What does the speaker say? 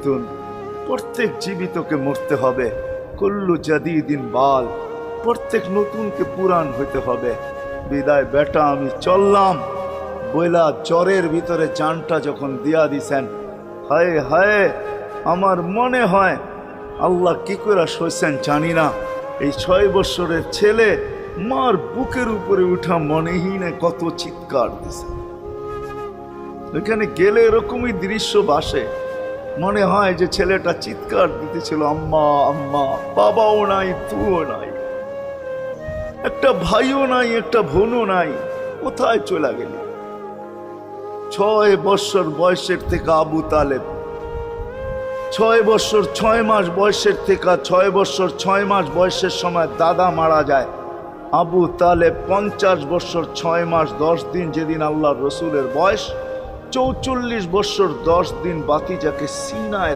মাইতুন, প্রত্যেক জীবিতকে মরতে হবে। কুল্লু জাদিদিন বাল, প্রত্যেক নতুনকে পুরান হইতে হবে। বিদায় বেটা আমি চললাম বইলা জ্বরের ভিতরে জানটা যখন দিয়া দিছেন, হায় হায় আমার মনে হয় আল্লাহ কি করে সইছেন জানি না। এই 6 বছরের ছেলে মার বুকের উপরে উঠা মনেই না কত চিৎকার দিছে। এখানে গেলে এরকমই দৃশ্য ভাসে, মনে হয় যে ছেলেটা চিৎকার দিতেছিল আম্মা আম্মা, বাবাও নাই তুও নাই, একটা ভাইও নাই, একটা বোনও নাই, কোথায় চলে গেল? 6 বছর বয়সের থেকে আবু তালেব, 6 বছর 6 মাস বয়সের থেকে 6 বছর 6 মাস বয়সের সময় দাদা মারা যায়। আবু তালেব 50 বছর 6 মাস 10 দিন যেদিন আল্লাহর রসুলের বয়স, 44 বছর 10 দিন বাতিজাকে সিনায়